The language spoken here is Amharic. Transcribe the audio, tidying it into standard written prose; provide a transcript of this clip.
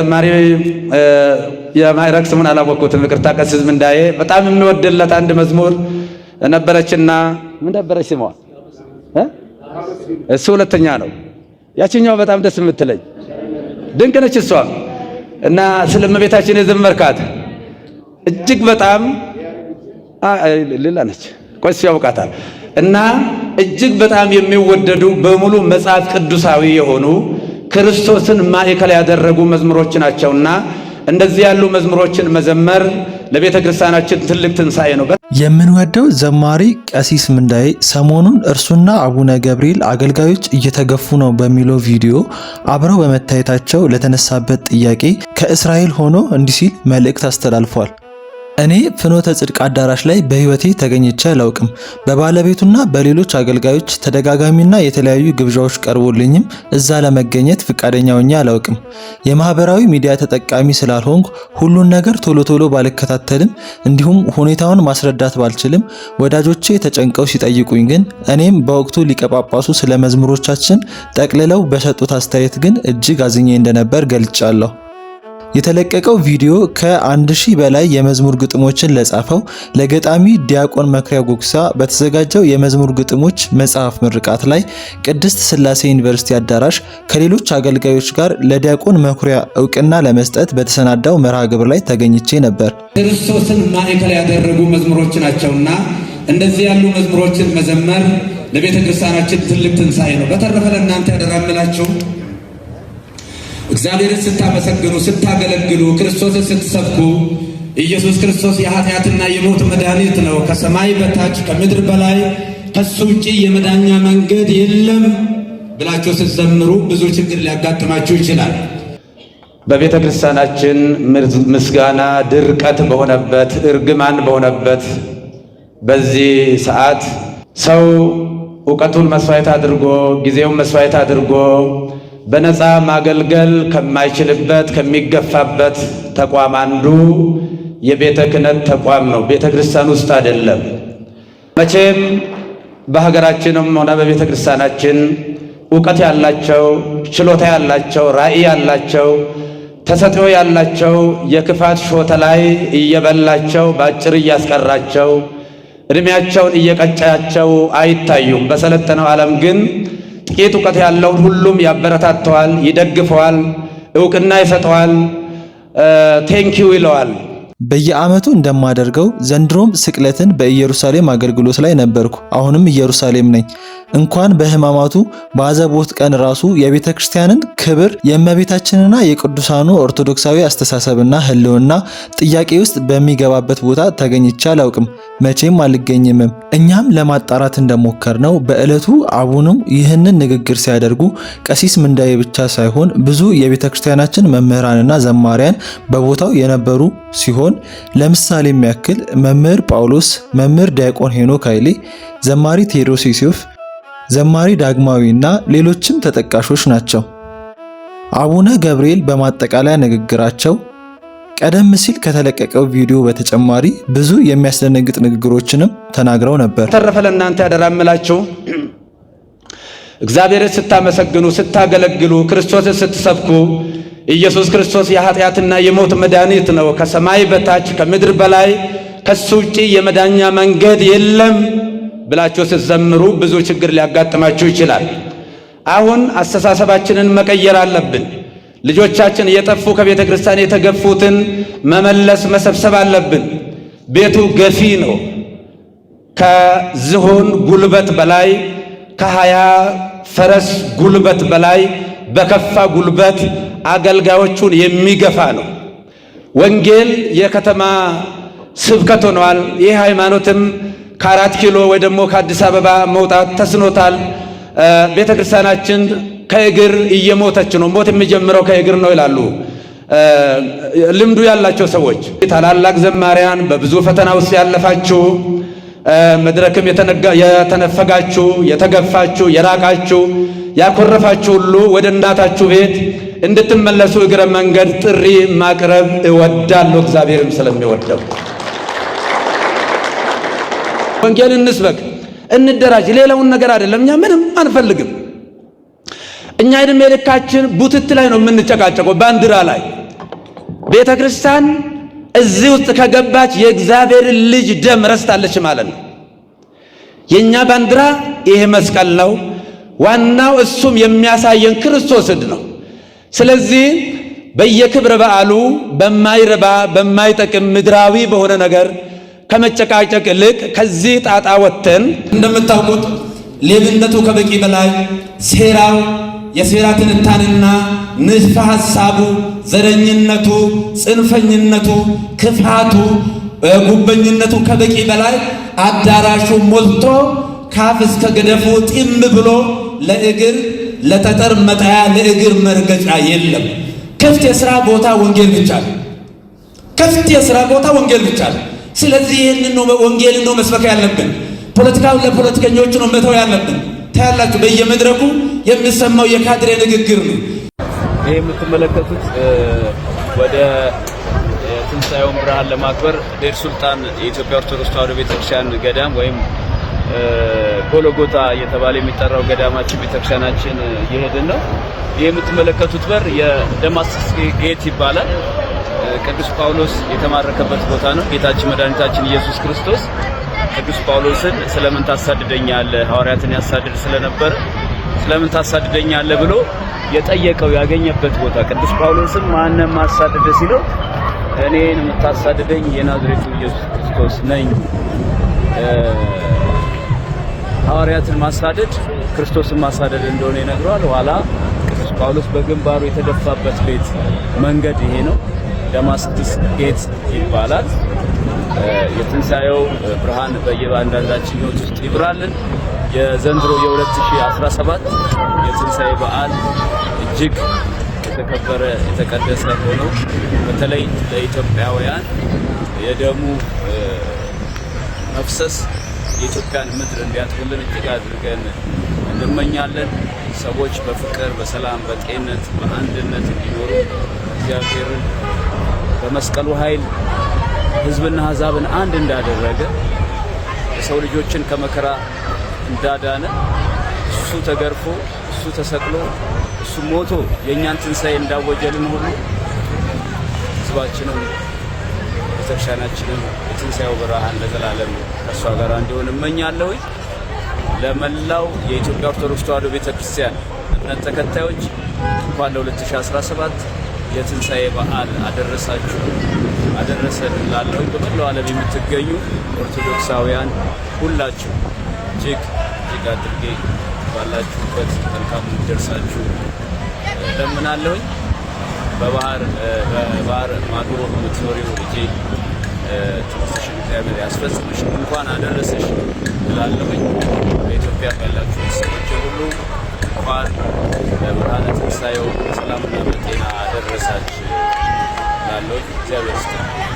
ማሪ የማይረክ ስሙን አላወቅኩትም ይቅርታ ቀሲስ ምንዳዬ በጣም የሚወድለት አንድ መዝሙር ነበረችና ምን ነበረች ስሟ እሱ ሁለተኛ ነው ያቺኛው በጣም ደስ የምትለኝ ድንቅ ነች እሷ እና ስለእመቤታችን የዘመርካት እጅግ በጣም ሌላ ነች ቆይስ ያውቃታል እና እጅግ በጣም የሚወደዱ በሙሉ መጽሐፍ ቅዱሳዊ የሆኑ ክርስቶስን ማዕከል ያደረጉ መዝሙሮች ናቸውና እንደዚህ ያሉ መዝሙሮችን መዘመር ለቤተ ክርስቲያናችን ትልቅ ትንሳኤ ነው። የምንወደው ዘማሪ ቀሲስ ምንዳዬ ሰሞኑን እርሱና አቡነ ገብርኤል አገልጋዮች እየተገፉ ነው በሚለው ቪዲዮ አብረው በመታየታቸው ለተነሳበት ጥያቄ ከእስራኤል ሆኖ እንዲህ ሲል መልእክት አስተላልፏል። እኔ ፍኖተ ጽድቅ አዳራሽ ላይ በህይወቴ ተገኝቼ አላውቅም። በባለቤቱና በሌሎች አገልጋዮች ተደጋጋሚና የተለያዩ ግብዣዎች ቀርቦልኝም እዛ ለመገኘት ፍቃደኛ ሆኜ አላውቅም። የማህበራዊ ሚዲያ ተጠቃሚ ስላልሆንኩ ሁሉን ነገር ቶሎ ባልከታተልም እንዲሁም ሁኔታውን ማስረዳት ባልችልም ወዳጆቼ ተጨንቀው ሲጠይቁኝ ግን እኔም በወቅቱ ሊቀ ጳጳሱ ስለ መዝሙሮቻችን ጠቅልለው በሰጡት አስተያየት ግን እጅግ አዝኜ እንደነበር ገልጫለሁ። የተለቀቀው ቪዲዮ ከ1000 በላይ የመዝሙር ግጥሞችን ለጻፈው ለገጣሚ ዲያቆን መኩሪያ ጉግሳ በተዘጋጀው የመዝሙር ግጥሞች መጽሐፍ ምርቃት ላይ ቅድስት ሥላሴ ዩኒቨርሲቲ አዳራሽ ከሌሎች አገልጋዮች ጋር ለዲያቆን መኩሪያ ዕውቅና ለመስጠት በተሰናዳው መርሃ ግብር ላይ ተገኝቼ ነበር። ክርስቶስን ማዕከል ያደረጉ መዝሙሮች ናቸውና እንደዚህ ያሉ መዝሙሮችን መዘመር ለቤተ ክርስቲያናችን ትልቅ ትንሳኤ ነው። በተረፈ ለእናንተ ያደራምላችሁ እግዚአብሔርን ስታመሰግኑ ስታገለግሉ ክርስቶስን ስትሰብኩ ኢየሱስ ክርስቶስ የኃጢአትና የሞት መድኃኒት ነው፣ ከሰማይ በታች ከምድር በላይ ከሱ ውጪ የመዳኛ መንገድ የለም ብላችሁ ስትዘምሩ ብዙ ችግር ሊያጋጥማችሁ ይችላል። በቤተ ክርስቲያናችን ምስጋና ድርቀት በሆነበት እርግማን በሆነበት በዚህ ሰዓት ሰው ዕውቀቱን መስዋዕት አድርጎ ጊዜውን መስዋዕት አድርጎ በነፃ ማገልገል ከማይችልበት ከሚገፋበት ተቋም አንዱ የቤተ ክህነት ተቋም ነው። ቤተ ክርስቲያን ውስጥ አይደለም። መቼም በሀገራችንም ሆነ በቤተ ክርስቲያናችን ዕውቀት ያላቸው ችሎታ ያላቸው ራዕይ ያላቸው ተሰጥኦ ያላቸው የክፋት ሾተ ላይ እየበላቸው ባጭር እያስቀራቸው እድሜያቸውን እየቀጫቸው አይታዩም። በሰለጠነው ዓለም ግን ጥቂት ዕውቀት ያለውን ሁሉም ያበረታተዋል፣ ይደግፈዋል፣ ዕውቅና ይሰጠዋል፣ ቴንኪው ይለዋል። በየዓመቱ እንደማደርገው ዘንድሮም ስቅለትን በኢየሩሳሌም አገልግሎት ላይ ነበርኩ። አሁንም ኢየሩሳሌም ነኝ። እንኳን በሕማማቱ በአዘቦት ቀን ራሱ የቤተ ክርስቲያንን ክብር የእመቤታችንና የቅዱሳኑ ኦርቶዶክሳዊ አስተሳሰብና ሕልውና ጥያቄ ውስጥ በሚገባበት ቦታ ተገኝቼ አላውቅም፣ መቼም አልገኝምም። እኛም ለማጣራት እንደሞከርነው በዕለቱ አቡኑ ይህንን ንግግር ሲያደርጉ ቀሲስ ምንዳዬ ብቻ ሳይሆን ብዙ የቤተ ክርስቲያናችን መምህራንና ዘማሪያን በቦታው የነበሩ ሲሆን ለምሳሌ የሚያክል መምህር ጳውሎስ፣ መምህር ዲያቆን ሄኖክ ኃይሌ፣ ዘማሪ ቴዎድሮስ ዮሴፍ፣ ዘማሪ ዳግማዊና ሌሎችም ተጠቃሾች ናቸው። አቡነ ገብርኤል በማጠቃለያ ንግግራቸው ቀደም ሲል ከተለቀቀው ቪዲዮ በተጨማሪ ብዙ የሚያስደነግጥ ንግግሮችንም ተናግረው ነበር። ተረፈ ለእናንተ ያደራምላችሁ እግዚአብሔርን ስታመሰግኑ ስታገለግሉ ክርስቶስን ስትሰብኩ ኢየሱስ ክርስቶስ የኃጢአትና የሞት መድኃኒት ነው፣ ከሰማይ በታች ከምድር በላይ ከሱ ውጪ የመዳኛ መንገድ የለም ብላችሁ ስትዘምሩ ብዙ ችግር ሊያጋጥማችሁ ይችላል። አሁን አስተሳሰባችንን መቀየር አለብን። ልጆቻችን የጠፉ ከቤተ ክርስቲያን የተገፉትን መመለስ መሰብሰብ አለብን። ቤቱ ገፊ ነው። ከዝሆን ጉልበት በላይ ከ20 ፈረስ ጉልበት በላይ በከፋ ጉልበት አገልጋዮቹን የሚገፋ ነው። ወንጌል የከተማ ስብከት ሆኗል። ይህ ሃይማኖትም ከ4 ኪሎ ወይ ደግሞ ከአዲስ አበባ መውጣት ተስኖታል። ቤተ ክርስቲያናችን ከእግር እየሞተች ነው። ሞት የሚጀምረው ከእግር ነው ይላሉ ልምዱ ያላቸው ሰዎች። ታላላቅ ዘማሪያን በብዙ ፈተና ውስጥ ያለፋችሁ መድረክም የተነፈጋችሁ የተገፋችሁ የራቃችሁ ያኮረፋችሁ ሁሉ ወደ እናታችሁ ቤት እንድትመለሱ እግረ መንገድ ጥሪ ማቅረብ እወዳለሁ። እግዚአብሔርም ስለሚወደው ወንጌል እንስበክ፣ እንደራጅ። ሌላውን ነገር አይደለም። እኛ ምንም አንፈልግም። እኛ እድሜ ልካችን ቡትት ላይ ነው የምንጨቃጨቀው፣ ባንዲራ ላይ ቤተክርስቲያን እዚህ ውስጥ ከገባች የእግዚአብሔር ልጅ ደም ረስታለች ማለት ነው። የኛ ባንዲራ ይሄ መስቀል ነው። ዋናው እሱም የሚያሳየን ክርስቶስን ነው። ስለዚህ በየክብረ በዓሉ በማይረባ በማይጠቅም ምድራዊ በሆነ ነገር ከመጨቃጨቅ ይልቅ ከዚህ ጣጣ ወጥተን እንደምታውቁት ሌብነቱ ከበቂ በላይ ሴራው የሴራ ትንታንና ንድፈ ሐሳቡ ዘረኝነቱ ጽንፈኝነቱ ክፋቱ ጉበኝነቱ ከበቂ በላይ አዳራሹ ሞልቶ ካፍ እስከ ገደፉ ጢም ብሎ ለእግር ለጠጠር መጣያ ለእግር መርገጫ የለም። ክፍት የሥራ ቦታ ወንጌል ብቻ ነው። ክፍት የሥራ ቦታ ወንጌል ብቻ ነው። ስለዚህ ይህንን ነው ወንጌልን ነው መስበክ ያለብን። ፖለቲካውን ለፖለቲከኞች ነው መተው ያለብን። ታያላችሁ በየመድረኩ የሚሰማው የካድሬ ንግግር ነው። ይሄ የምትመለከቱት ወደ ትንሣኤውን ብርሃን ለማክበር ዴር ሱልጣን የኢትዮጵያ ኦርቶዶክስ ተዋሕዶ ቤተክርስቲያን ገዳም ወይም ጎልጎታ እየተባለ የሚጠራው ገዳማችን ቤተክርስቲያናችን እየሄድን ነው። ይሄ የምትመለከቱት በር የደማስቆስ ጌት ይባላል። ቅዱስ ጳውሎስ የተማረከበት ቦታ ነው። ጌታችን መድኃኒታችን ኢየሱስ ክርስቶስ ቅዱስ ጳውሎስን ስለምን ታሳድደኛለህ፣ ሐዋርያትን ያሳድድ ስለነበር ስለምን ታሳድደኛለህ ብሎ የጠየቀው ያገኘበት ቦታ። ቅዱስ ጳውሎስም ማንም ማሳደደ ሲለው እኔን የምታሳድደኝ የናዝሬቱ ኢየሱስ ክርስቶስ ነኝ። ሐዋርያትን ማሳደድ ክርስቶስን ማሳደድ እንደሆነ ይነግረዋል። ኋላ ቅዱስ ጳውሎስ በግንባሩ የተደፋበት ቤት መንገድ ይሄ ነው። ደማስቆስ ጌት ይባላል። የትንሣኤው ብርሃን በየባንዳንዳችን ሕይወት ውስጥ ይብራልን። የዘንድሮ የ2017 የትንሣኤ በዓል እጅግ የተከበረ የተቀደሰ ሆኖ በተለይ ለኢትዮጵያውያን የደሙ መፍሰስ የኢትዮጵያን ምድር እንዲያጥብልን እጅግ አድርገን እንመኛለን። ሰዎች በፍቅር በሰላም በጤንነት በአንድነት እንዲኖሩ እግዚአብሔርን በመስቀሉ ኃይል ሕዝብና አሕዛብን አንድ እንዳደረገ የሰው ልጆችን ከመከራ እንዳዳነ እሱ ተገርፎ እሱ ተሰቅሎ እሱ ሞቶ የእኛን ትንሣኤ እንዳወጀልን ሁሉ ሕዝባችንን ቤተክርስቲያናችንን የትንሣኤው ብርሃን ለዘላለም ከእሷ ጋር እንዲሆን እመኛለሁ። ለመላው የኢትዮጵያ ኦርቶዶክስ ተዋሕዶ ቤተክርስቲያን እምነት ተከታዮች እንኳን ለ2017 የትንሣኤ በዓል አደረሳችሁ አደረሰን እላለሁ። በመላው ዓለም የምትገኙ ኦርቶዶክሳውያን ሁላችሁ እጅግ አድርጌ ባላችሁበት መልካም ደርሳችሁ ለምናለሁኝ። በባህር ማዶ የምትኖሪው ልጄ ትምህርትሽን እግዚአብሔር ያስፈጽምሽ፣ እንኳን አደረሰሽ እላለሁኝ። በኢትዮጵያ ያላችሁ ሰዎች ሁሉ እንኳን ለብርሃነ ትንሣኤው በሰላምና በጤና አደረሳችሁ እላለሁኝ። እግዚአብሔር ይስጥልኝ።